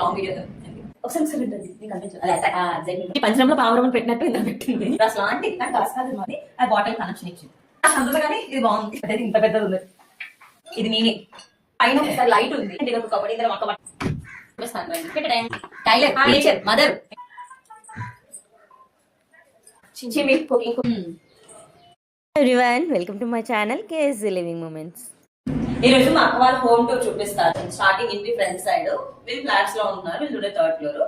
Long video ఒకసారి పంచరంలో పావురం పెట్టినట్టు ఇంత పెట్టింది అసలు లాంటి కానీ కాదు మాది అది బాటిల్ కనెక్షన్ ఇచ్చింది అందులో కానీ ఇది బాగుంది అదే ఇంత పెద్దది ఉంది ఇది నేనే పైన ఒకసారి లైట్ ఉంది ఇది ఒక కబడ్డీ ఇందులో మొక్క tailor teacher mother everyone welcome to my channel KS living moments. ఈ రోజు మా అక్క వాళ్ళ హోమ్ టూర్ చూపిస్తారు. స్టార్టింగ్ ఇంటి ఫ్రంట్ సైడ్ వీళ్ళు ఫ్లాట్స్ లో ఉంటున్నారు, వీళ్ళు చూడే థర్డ్ ఫ్లోర్.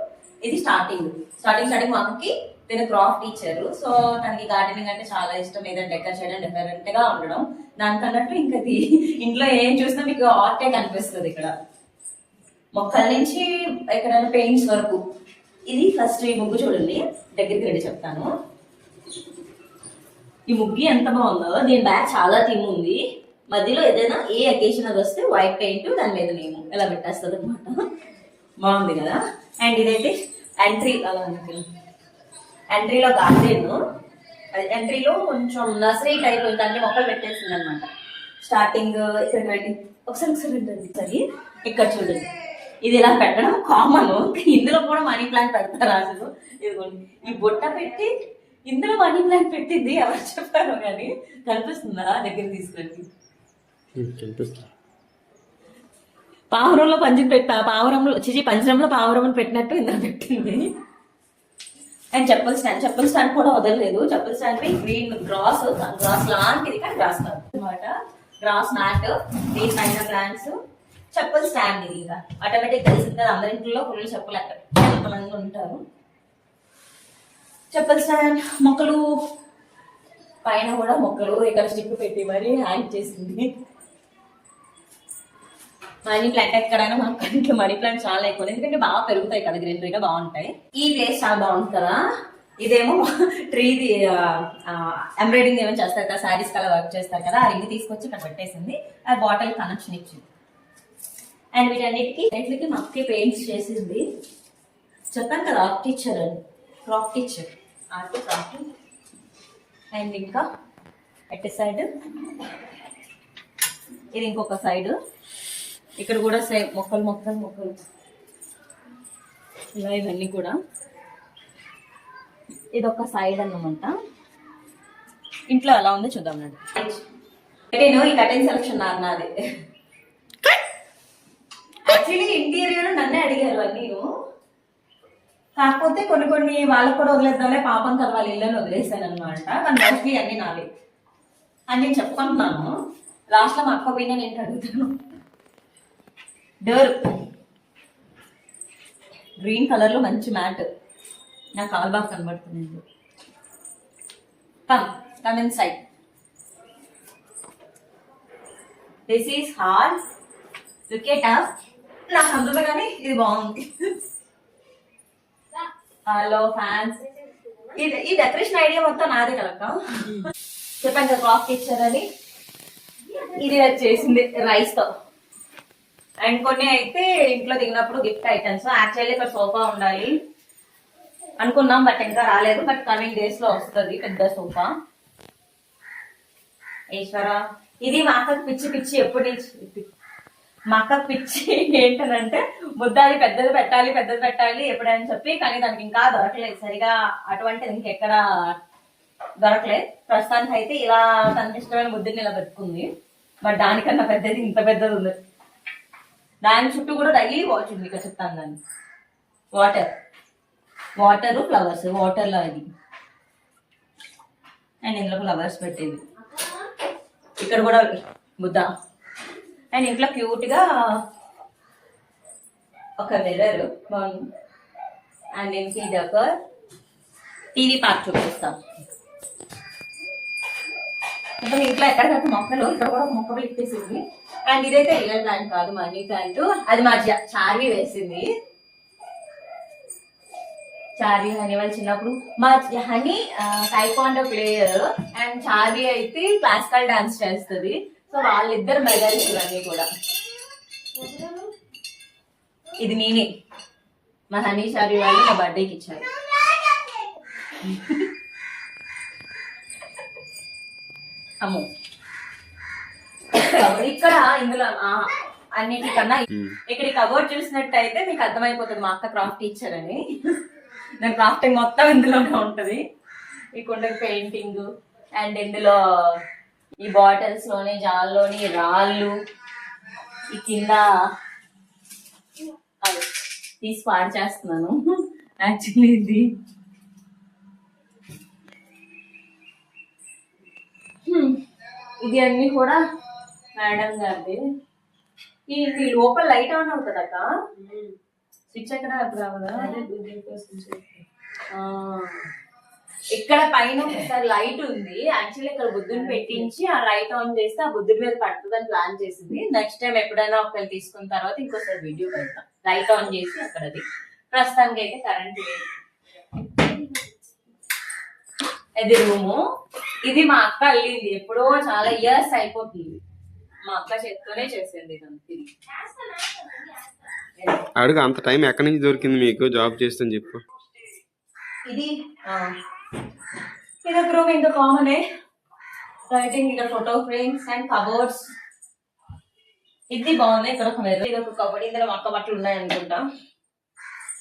ఇది స్టార్టింగ్ మా అక్కకి తిన క్రాఫ్ట్ టీచర్. సో తనకి గార్డెనింగ్ అంటే చాలా ఇష్టం, ఏదైనా డెకర్ చేయడం, డిఫరెంట్ గా ఉండడం. దానికన్నట్టు ఇంకా ఇంట్లో ఏం చూసినా మీకు ఆర్టే కనిపిస్తుంది. ఇక్కడ మొక్కల నుంచి ఎక్కడైనా పెయింట్స్ వరకు. ఇది ఫస్ట్ ఈ ముగ్గు చూడండి, దగ్గరికి వెళ్ళి చెప్తాను. ఈ ముగ్గు ఎంత బాగుందో, దీని బ్యాక్ చాలా థీమ్ ఉంది. మధ్యలో ఏదైనా ఏ అకేషన్ అది వస్తే వైట్ పెయింట్, దాని మీద నేను ఇలా పెట్టేస్తుంది అనమాట. బాగుంది కదా. అండ్ ఇదైతే ఎంట్రీ, అలా ఎంట్రీలో గార్డెన్. ఎంట్రీలో కొంచెం నర్సరీ టైప్ అన్ని మొక్కలు పెట్టేసింది అనమాట. స్టార్టింగ్ ఇక్కడ ఒకసారి సరే ఇక్కడ చూడండి, ఇది ఇలా పెట్టడం కామన్. ఇందులో కూడా మనీ ప్లాంట్ పెడతారు అసలు. ఇదిగోండి, ఈ బుట్ట పెట్టి ఇందులో మనీ ప్లాంట్ పెట్టింది ఎవరు చెప్పారు కానీ కనిపిస్తుందా? దగ్గర తీసుకెళ్ళి పావురంలో పంజరంలో పావురం పెట్టినట్టు ఇందులో పెట్టింది. అండ్ చెప్పల్ స్టాండ్ కూడా వదలలేదు. చెప్పల్ స్టాండ్ పై గ్రీన్ గ్రాస్ లాంటిది కానీ గ్రాస్ కాదు అనమాట. గ్రాస్ మ్యాట్, దీని పైన ప్లాంట్స్, చెప్పల్ స్టాండ్. ఇది ఇంకా ఆటోమేటిక్ తెలిసింది కదా, అందరింట్లో ఫుల్ చెప్పులు ఎక్కడ ఎంతమంది ఉంటారు. చెప్పల్ స్టాండ్, మొక్కలు పైన కూడా మొక్కలు ఇక్కడ స్టిక్ పెట్టి మరీ హ్యాంగ్ చేసింది. మనీ ప్లాంట్ ఎక్కడైనా మనకు మనీ ప్లాంట్ చాలా ఎక్కువ, ఎందుకంటే బాగా పెరుగుతాయి కదా, గ్రీనరీగా బాగుంటాయి. ఈ ప్లేస్ చాలా బాగుంది కదా. ఇదేమో ట్రీది ఎంబ్రాయిడింగ్ ఏమైనా చేస్తారు కదా, శారీస్ కలా వర్క్ చేస్తారు కదా, ఆ రింగ్ తీసుకొచ్చి ఇక్కడ పెట్టేసింది. ఆ బాటిల్ కనెక్షన్ ఇచ్చింది. అండ్ వీటన్నిటికి మక్కి పెయింట్స్ చేసింది. చెప్పాను కదా ఆర్ట్ టీచర్ అని, craft teacher, art craft. And ఇంకా అట్ సైడ్ ఇది ఇంకొక సైడ్, ఇక్కడ కూడా సేమ్ మొక్కలు ఇలా ఇవన్నీ కూడా. ఇది ఒక సైడ్ అన్నమాట. ఇంట్లో ఎలా ఉందో చూద్దాం. నేను ఈ కటింగ్ సెలక్షన్ నాది. యాక్చువల్లీ ఇంటీరియర్ నన్నే అడిగారు అన్నీ, కాకపోతే కొన్ని వాళ్ళకు కూడా వదిలేద్దాంలే పాపం కదా వాళ్ళ ఇళ్ళని వదిలేసాను అనమాట. కానీ మోస్ట్లీ అన్ని నావి అని నేను చెప్పుకుంటున్నాను. లాస్ట్ లో మా అక్క పోయినా నేను అడుగుతాను. డోర్ గ్రీన్ కలర్ లో మంచి మ్యాట్, నాకు కాల్ బాగా కనబడుతుంది. Come in side. This is hall. Wicket నాకు అందులో కానీ ఇది బాగుంది. హలో ఫ్యాన్స్, ఈ డెకరేషన్ ఐడియా మొత్తం నాదే కలక. చెప్పాను కదా క్లాత్ టీచర్ అని. ఇది చేసింది రైస్ తో. అండ్ కొన్ని అయితే ఇంట్లో దిగినప్పుడు గిఫ్ట్ ఐటమ్స్. యాక్చువల్లీ ఇక్కడ సోఫా ఉండాలి అనుకున్నాం, బట్ ఇంకా రాలేదు. బట్ కమింగ్ డేస్ లో వస్తుంది పెద్ద సోఫా. ఈశ్వర, ఇది మా అక్కకు పిచ్చి ఎప్పటి నుంచి మా అక్కకు పిచ్చి ఏంటనంటే ముద్దాది పెద్దది పెట్టాలి ఎప్పుడని చెప్పి, కానీ దానికి ఇంకా దొరకలేదు సరిగా. అటువంటిది ఇంకెక్కడ దొరకలేదు. ప్రస్తుతానికి అయితే ఇలా తనకి ఇష్టమైన ముద్దని ఇలా పెట్టుకుంది. బట్ దానికన్నా పెద్దది ఇంత పెద్దది ఉంది. దాని చుట్టూ కూడా డైలీ వాచ్ ఉంది. ఇక్కడ చెప్తాను దాన్ని. వాటర్ ఫ్లవర్స్, వాటర్ లో ఇది. అండ్ ఇందులో ఫ్లవర్స్ పెట్టేది. ఇక్కడ కూడా ముద్ద. అండ్ ఇంట్లో క్యూట్ గా ఒక మిర్రర్ బాగుంది. అండ్ ఇంక ఒక టీవీ పార్క్ చూపిస్తాం. ఇప్పుడు ఇంట్లో ఎక్కడికైతే మొక్కలు, ఇక్కడ కూడా ఒక మొక్క పెట్టేసింది. అండ్ ఇదైతే రియల్ ప్లాంట్ కాదు, మనీ ప్లాంట్. అది మా చార్వి వేసింది. చార్వి హనీ వాళ్ళు చిన్నప్పుడు, మా honey taekwondo player and Charvi అయితే క్లాసికల్ డాన్స్ చేస్తుంది. సో వాళ్ళిద్దరు మెడల్స్ ఇవన్నీ కూడా. ఇది నేనే, మా హనీ చార్వి వాళ్ళు నా బర్త్డేకి ఇచ్చారు. అమ్మో, ఇక్కడ ఇందులో అన్నిటికన్నా ఇక్కడ కబోర్డ్ చూసినట్టయితే మీకు అర్థమైపోతుంది మా అక్క క్రాఫ్ట్ టీచర్ అని. దాని క్రాఫ్టింగ్ మొత్తం ఇందులోనే ఉంటది. ఈ కుండకి పెయింటింగ్ అండ్ ఇందులో ఈ బాటిల్స్ లోని జాల్లోని రాళ్ళు, ఈ కింద తీసి పాడు చేస్తున్నాను యాక్చువల్లీ ఇది. ఇది అన్ని కూడా మేడం గారిది. ఈ లోపల లైట్ ఆన్ అవుతుంది అక్క, స్విచ్ ఎక్కడ రావదా? ఇక్కడ పైన ఒకసారి లైట్ ఉంది. యాక్చువల్లీ ఇక్కడ బుద్ధుని పెట్టించి ఆ లైట్ ఆన్ చేస్తే ఆ బుద్ధుడి మీద పడుతుందని ప్లాన్ చేసింది. నెక్స్ట్ టైం ఎప్పుడైనా ఒకవేళ తీసుకున్న తర్వాత ఇంకోసారి వీడియో పెడతాం లైట్ ఆన్ చేసి అక్కడది. ప్రస్తుతానికి అయితే కరెంట్ లేదు. ఇది రూము. ఇది మా అక్క అల్లింది ఎప్పుడో, చాలా ఇయర్స్ అయిపోతుంది. మా అక్క చేత్తోనే చేసింది ఇదంతా. అడుగు, అంత టైం ఎక్కడి నుంచి దొరికింది మీకు జాబ్ చేస్తని చెప్పు. ఇది ఒక రూమ్, ఇంకా కామనే. రైటింగ్, ఇక్కడ ఫోటో ఫ్రేమ్స్ అండ్ కబోర్డ్స్. ఇది బాగుంది. ఇక్కడ ఒక మెరు, ఇది ఒక కబోర్డ్. ఇందులో మా అక్క బట్టలు ఉన్నాయి అనుకుంటా.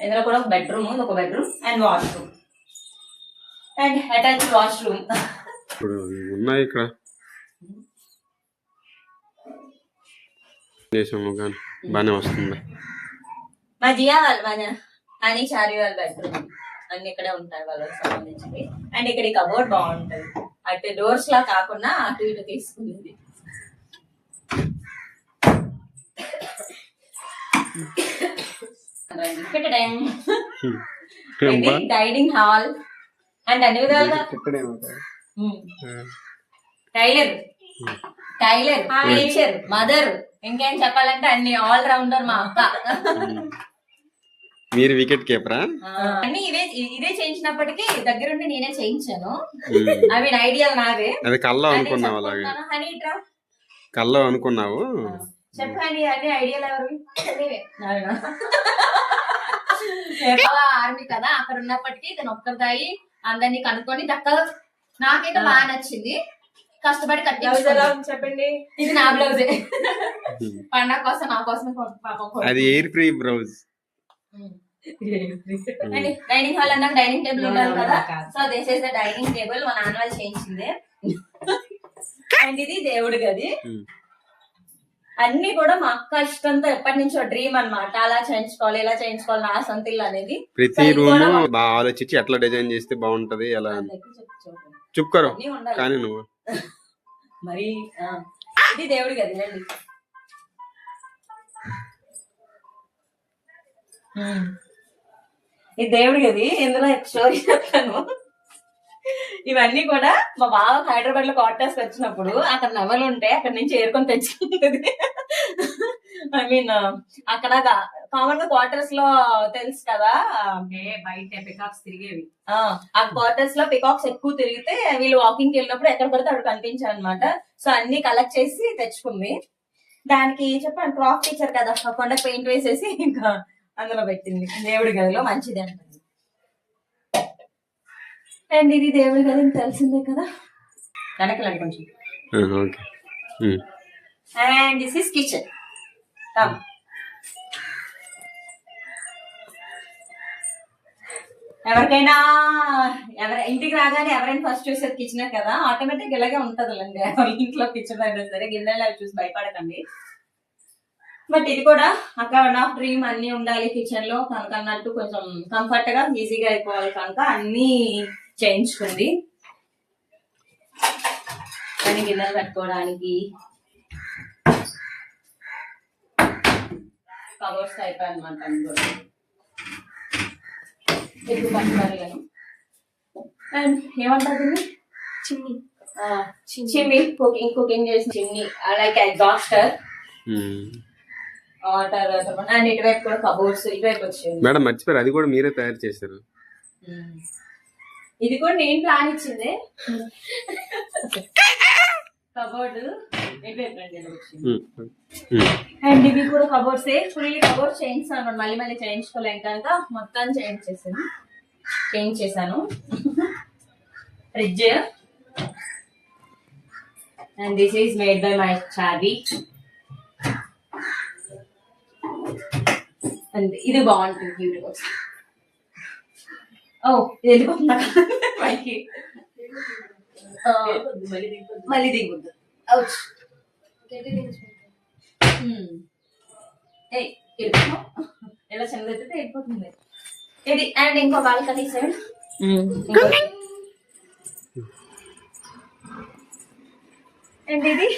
ఇందులో కూడా ఒక బెడ్రూమ్, ఒక bedroom and washroom and attach washroom. ఇప్పుడు ఉన్నాయి ఇక్కడ కానీ బాగానే వస్తుంది. మా జియా వాళ్ళు, మన అని చారి వాళ్ళ బెడ్రూమ్ అన్ని ఇక్కడే ఉంటాయి వాళ్ళకి సంబంధించి. అండ్ ఇక్కడ ఈ కబోర్డ్ బాగుంటది. అటు డోర్స్ లా కాకుండా అటు ఇటు తీసుకుంది. డైనింగ్ హాల్ అండ్ అన్ని విధాలుగా టైలర్ టీచర్ మదర్, ఇంకేం చెప్పాలంటే అన్ని ఆల్ రౌండర్ మా అక్క. మీరు వికెట్ కీపరా? అన్ని ఇదే చేయించినప్పటికీ దగ్గరుండి నేనే చేయించాను. అవి ఐడియాలు నావే. అది కల్లో అనుకున్నావు, అలాగే కల్లో అనుకున్నావు. చెప్పండి, అన్ని ఐడియాలు ఎవరు? ఆర్మీ కదా, అక్కడ ఉన్నప్పటికీ తను ఒక్కరిదాయి అందరినీ కనుక్కొని దక్కగా నాకైతే బాగా నచ్చింది. కష్టపడి కట్టించుకున్నాను. చెప్పండి, ఇది నా బ్లౌజే. పండగ కోసం నా కోసం. అది air free blouse. Dining hall అన్నాక డైనింగ్ టేబుల్ ఉండాలి కదా. So this is the dining table. మా నాన్న వాళ్ళు చేయించింది. అండ్ ఇది దేవుడి గది. అన్ని కూడా మా అక్క ఇష్టంతో ఎప్పటి నుంచో డ్రీమ్ అన్నమాట. అలా చేయించుకోవాలి, ఇలా చేయించుకోవాలి, నా సొంత ఇల్లు అనేది. ప్రతి రూమ్ బాగా ఆలోచించి ఎట్లా డిజైన్ చేస్తే బాగుంటది ఎలా చెప్పుకోరు కానీ నువ్వు మరి. ఇది దేవుడి గది అండి. ఇది దేవుడి గది. ఇందులో స్టోరీ చెప్తాను. ఇవన్నీ కూడా మా బావ హైదరాబాద్ లో క్వార్టర్స్ వచ్చినప్పుడు అక్కడ నవలు ఉంటే అక్కడ నుంచి ఏరుకొని తెచ్చుకుంటది. ఐ మీన్ అక్కడ కామన్ గా క్వార్టర్స్ లో తెలుసు కదా, బయట పికాక్స్ తిరిగేవి. ఆ క్వార్టర్స్ లో పికాక్స్ ఎక్కువ తిరిగితే వీళ్ళు వాకింగ్ వెళ్ళినప్పుడు ఎక్కడ పడితే అక్కడ కనిపించారు అనమాట. సో అన్ని కలెక్ట్ చేసి తెచ్చుకుంది. దానికి చెప్పాను క్రాఫ్ట్ టీచర్ కదా, కొండ పెయింట్ వేసేసి ఇంకా అందులో పెట్టింది. దేవుడి గదిలో మంచిది అంటుంది. అండ్ ఇది దేవుడి గది తెలిసిందే కదా, వెనకలండి కొంచెం. And this is kitchen. ఎవరికైనా ఇంటికి రాగానే ఎవరైనా ఫస్ట్ చూసేది కిచెనే కదా, ఆటోమేటిక్ ఇలాగే ఉంటది. ఎవరి ఇంట్లో కిచెన్ అయినా సరే గిన్నెలు అవి చూసి భయపడకండి. బట్ ఇది కూడా అక్కడ వన్ ఆఫ్ డ్రీమ్. అన్ని ఉండాలి కిచెన్ లో కనుక అన్నట్టు, కొంచెం కంఫర్ట్ గా ఈజీగా అయిపోవాలి కనుక అన్ని చేయించుకుంది. కానీ గిన్నెలు పెట్టుకోవడానికి కవర్స్ అయిపోయి అనమాట. అందులో ఎక్కువ పట్టుబడలేను. అండ్ ఏమంటారు చిమ్నీ, చిమ్నీ కుకింగ్ చేసిన chimney, like exhauster, water. And ఇటువైపు కూడా కబోర్డ్స్ ఇటువైపు వచ్చాయి. మేడం మర్చిపోయారు, అది కూడా మీరే తయారు చేశారు. ఇది కూడా నేను ప్లాన్ ఇచ్చింది. కబోర్డ్ ఇటువైపు వచ్చింది. అండ్ ఇవి కూడా కబోర్డ్స్. ఫుల్లీ కబోర్డ్ చేయించాను, మళ్ళీ మళ్ళీ చేయించుకోలేం కనుక మొత్తం చేంజ్ చేశాను. Fridge. And this is made by my Charvi. And ఇది బాగుంటుంది క్యూట్ కోసం. ఓ ఇది వెళ్ళిపోతుందా పైకి? మళ్ళీ దిగుద్దు. అవుచ్. ఏయ్ వెళ్ళిపో. ఎలా చదివితే వెళ్ళిపోతుంది. ఇది అండ్ ఇంకో బాల్కనీ సైడ్ అండ్ ఇది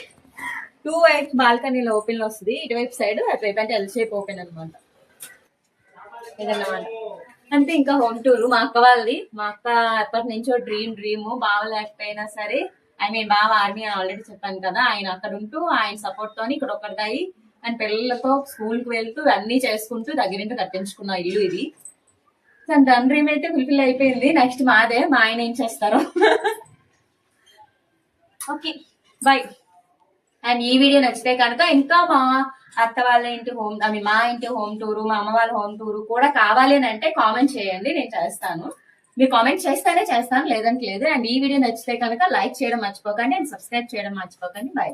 2 వైపు బాల్కనీలో ఓపెన్ లో వస్తుంది. ఇటువైపు సైడ్ అటువైపు అంటే ఎల్ షేప్ ఓపెన్ అనమాట. ఇదన్నమాట. అంతే. ఇంకా హోమ్ టూర్ మా అక్క వాళ్ళది. మా అక్క ఎప్పటి నుంచో డ్రీమ్ బావ లేకపోయినా సరే, ఐ మీన్ బావ ఆర్మీ అని ఆల్రెడీ చెప్పాను కదా, ఆయన అక్కడ ఉంటూ ఆయన సపోర్ట్ తోని ఇక్కడ ఒకటిదాయి అండ్ పిల్లలతో స్కూల్ కి వెళ్తూ అన్ని చేసుకుంటూ దగ్గరింటి కట్టించుకున్న ఇల్లు ఇది. తన డ్రీమ్ అయితే ఫుల్ఫిల్ అయిపోయింది. నెక్స్ట్ మాదే. మా ఆయన ఏం చేస్తారో. Okay by. అండ్ ఈ వీడియో నచ్చితే కనుక ఇంకా మా అత్త వాళ్ళ ఇంటి హోమ్ మా ఇంటి హోమ్ టూరు, మా అమ్మ వాళ్ళ హోమ్ టూరు కూడా కావాలి అని అంటే కామెంట్ చేయండి, నేను చేస్తాను. మీరు కామెంట్ చేస్తేనే చేస్తాను, లేదంటే లేదు. అండ్ ఈ వీడియో నచ్చితే కనుక లైక్ చేయడం మర్చిపోకండి అండ్ సబ్స్క్రైబ్ చేయడం మర్చిపోకండి. బై.